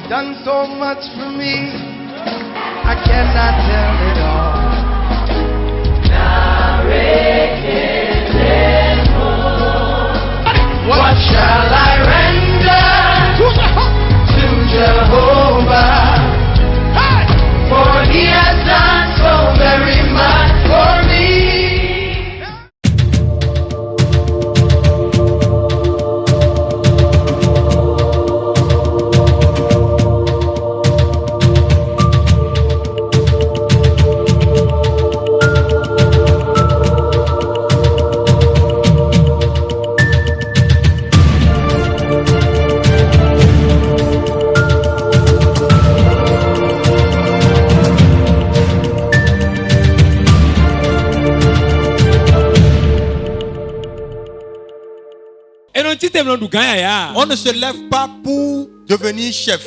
done so much for me, I cannot tell it all. What shall I render to Jehovah? For he has done so very much for me. On ne se lève pas pour devenir chef,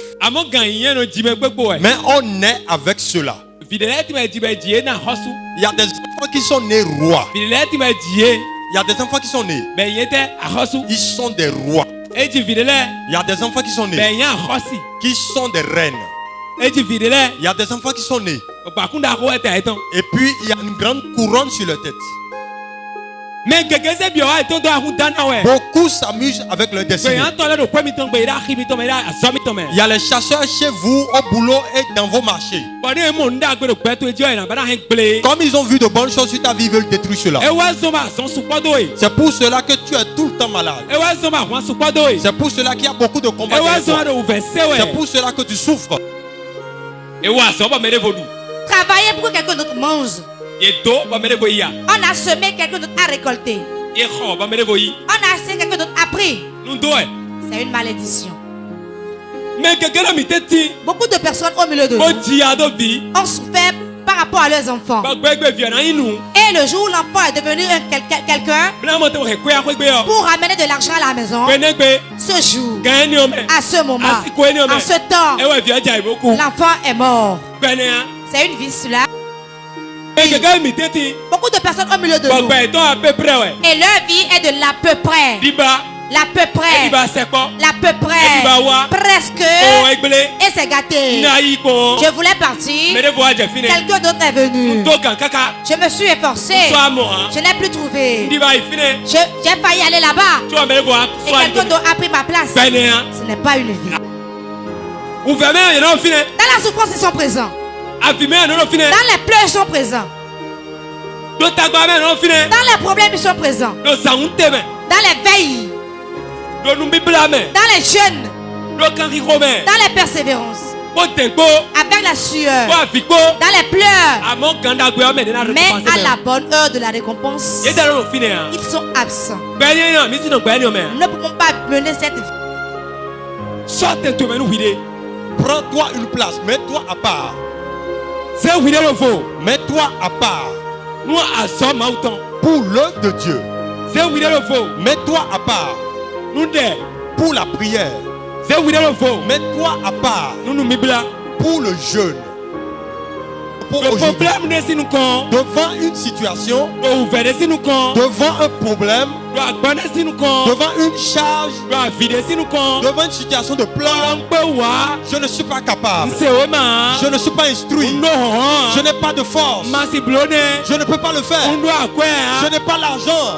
mais on est avec cela. Il y a des enfants qui sont nés rois. Il y a des enfants qui sont nés. Ils sont des rois. Il y a des enfants qui sont nés, qui sont des reines. Il y a des enfants qui sont nés. Et puis il y a une grande couronne sur leur tête. Beaucoup s'amusent avec leur destinée. Il y a les chasseurs chez vous, au boulot et dans vos marchés. Comme ils ont vu de bonnes choses sur ta vie, ils veulent détruire cela. C'est pour cela que tu es tout le temps malade. C'est pour cela qu'il y a beaucoup de combats. C'est pour cela que tu souffres. Travailler pour que quelqu'un d'autre mange. On a semé, quelqu'un d'autre a récolté. On a acheté, quelqu'un d'autre a pris. C'est une malédiction. Beaucoup de personnes au milieu de nous ont souffert par rapport à leurs enfants. Et le jour où l'enfant est devenu quelqu'un pour ramener de l'argent à la maison, ce jour, à ce moment, en ce temps, l'enfant est mort. C'est une vie cela. Beaucoup de personnes au milieu de nous. Et leur vie est de l'à peu près. L'à peu près. L'à peu près. Presque. Et c'est gâté. Je voulais partir. Quelqu'un d'autre est venu. Je me suis efforcé. Je n'ai plus trouvé. J'ai failli aller là-bas. Et quelqu'un d'autre a pris ma place. Ce n'est pas une vie. Dans la souffrance, ils sont présents. Dans les pleurs, ils sont présents. Dans les problèmes, ils sont présents. Dans les veilles. Dans les jeûnes. Dans les persévérances. Avec la sueur. Dans les pleurs. Mais à la bonne heure de la récompense, ils sont absents. Nous ne pouvons pas mener cette vie. Prends-toi une place, mets-toi à part. Mets-toi à part pour l'œuvre de Dieu. Mets-toi à part pour la prière. Mets-toi à part pour le jeûne. Pour devant une situation, devant un problème, devant une charge, devant une situation de pleurs, je ne suis pas capable. Je ne suis pas instruit. Je n'ai pas de force. Je ne peux pas le faire. Je n'ai pas l'argent.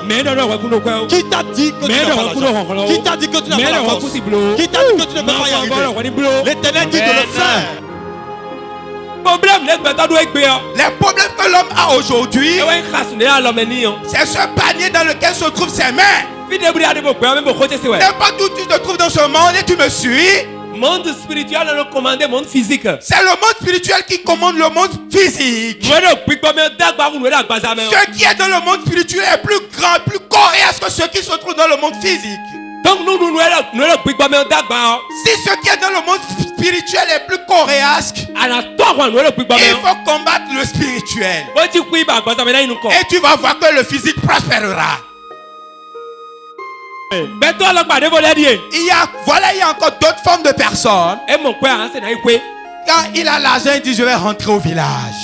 Qui t'a dit que tu n'as pas l'argent? Qui t'a dit que tu n'as pas la force? Qui t'a dit que tu ne peux pas y arriver? L'Éternel dit de le faire. Les problèmes que l'homme a aujourd'hui, c'est ce panier dans lequel se trouvent ses mains. N'importe où tu te trouves dans ce monde et tu me suis. Monde spirituel a commandé monde physique. C'est le monde spirituel qui commande le monde physique. Ce qui est dans le monde spirituel est plus grand, plus coriace que ce qui se trouve dans le monde physique. Donc nous, si ce qui est dans le monde spirituel est plus coriace, il faut combattre le spirituel. Et tu vas voir que le physique prospérera. Il y a encore d'autres formes de personnes. Quand il a l'argent, il dit je vais rentrer au village.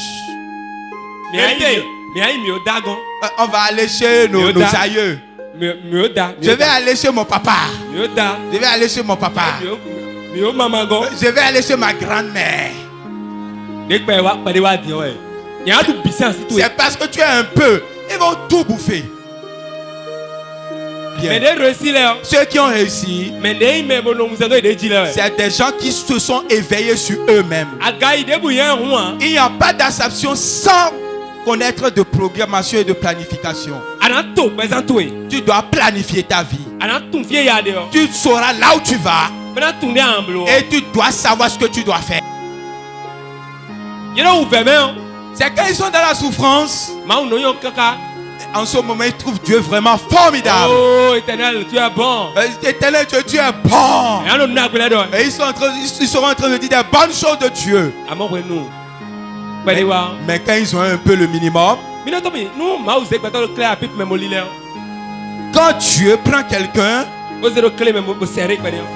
On va aller chez nos aïeux. Je vais aller chez mon papa. Je vais aller chez mon papa. Je vais aller chez ma grand-mère. C'est parce que tu es un peu. Ils vont tout bouffer. Bien. Ceux qui ont réussi, c'est des gens qui se sont éveillés sur eux-mêmes. Il n'y a pas d'acception sans connaître de programmation et de planification. Tu dois planifier ta vie. Tu sauras là où tu vas. Et tu dois savoir ce que tu dois faire. C'est quand ils sont dans la souffrance. En ce moment, ils trouvent Dieu vraiment formidable. Oh, Éternel, tu es bon. Éternel, tu es bon. Et ils seront en train de dire des bonnes choses de Dieu. Mais quand ils ont un peu le minimum, quand Dieu prend quelqu'un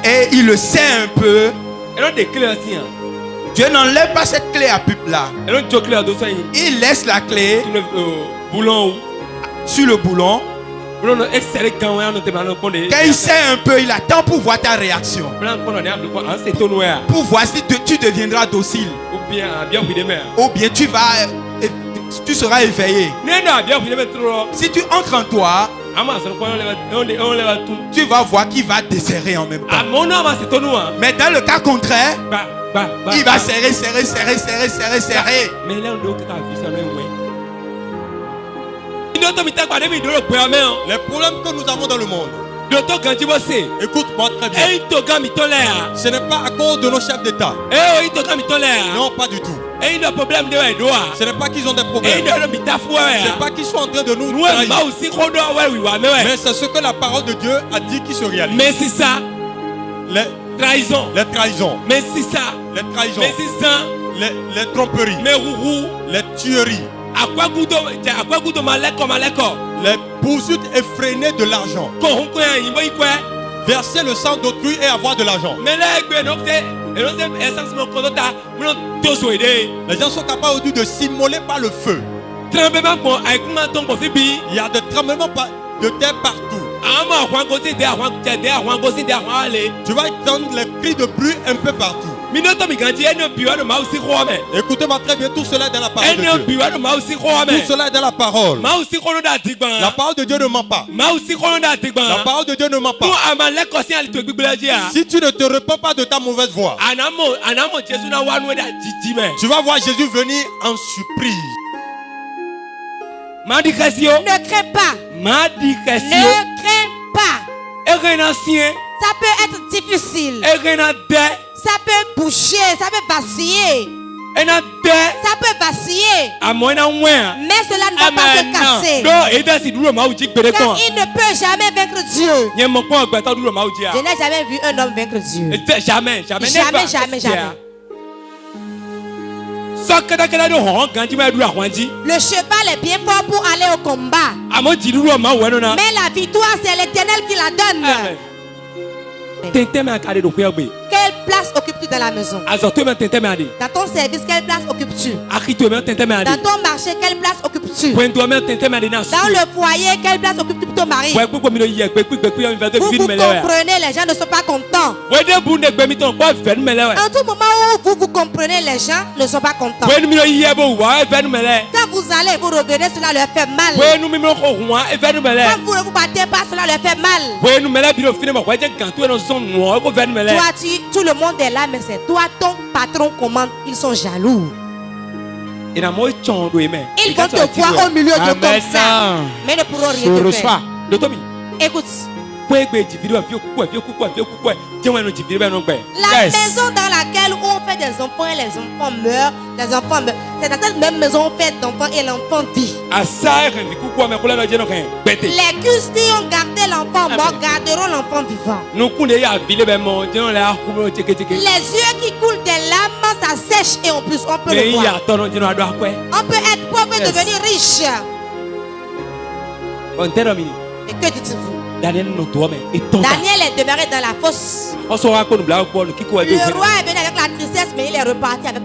et il le sait un peu, Dieu n'enlève pas cette clé à pipe là. Il laisse la clé sur le boulon. Quand il sait un peu, il attend pour voir ta réaction. Pour voir si tu deviendras docile. Ou bien tu seras éveillé. Si tu entres en toi, tu vas voir qu'il va desserrer en même temps. Mais dans le cas contraire, il va serrer. Les problèmes que nous avons dans le monde, écoute-moi très bien. Ce n'est pas à cause de nos chefs d'État. Non, pas du tout. Ce n'est pas qu'ils ont des problèmes. Ce n'est pas qu'ils sont en train de nous trahir. Mais c'est ce que la parole de Dieu a dit qui se réalise. Mais c'est ça. Les trahisons. Mais c'est ça. Les trahisons. Mais c'est ça. Les tromperies. Les tueries. Les poursuites effrénées de l'argent. Verser le sang d'autrui et avoir de l'argent. Les gens sont capables de s'immoler par le feu. Il y a des tremblements de terre partout. Tu vas entendre les cris de bruit un peu partout. Écoutez-moi très bien, tout cela est dans la parole de Dieu. Tout cela est dans la parole. La parole de Dieu ne ment pas. La parole de Dieu ne ment pas. Si tu ne te repens pas de ta mauvaise voie, tu vas voir Jésus venir en surprise. Ne crains pas. Ne crains pas. Ça peut être difficile. Ça peut bouger, ça peut vaciller. Ça peut vaciller. Mais cela ne va pas se casser. Car il ne peut jamais vaincre Dieu. Je n'ai jamais vu un homme vaincre Dieu. Jamais. Le cheval est bien fort pour aller au combat. Mais la victoire, c'est l'Éternel qui la donne. Quelle place occupes-tu dans la maison? Dans ton service, quelle place occupes-tu? Dans ton marché, quelle place occupes-tu? Dans le foyer, quelle place occupes-tu pour ton mari? Vous comprenez, les gens ne sont pas contents. En tout moment où vous comprenez, les gens ne sont pas contents. Quand vous allez, vous revenez, cela leur fait mal. Quand vous ne vous battez pas, cela leur fait mal. Toi, tout le monde est là, mais c'est toi, ton patron commande. Ils sont jaloux. Ils vont te voir au milieu de comme ça, mais ne pourront rien te faire. Écoute. La maison dans laquelle on fait des enfants et les enfants meurent, c'est dans cette même maison on fait d'enfants et l'enfant vit. Les custos qui ont gardé l'enfant mort garderont l'enfant vivant. Les yeux qui coulent des larmes, ça sèche et en plus on peut le voir. On peut être pauvre et devenir riche. Et que dites-vous? Daniel est demeuré dans la fosse. Le roi est venu avec la tristesse, mais il est reparti avec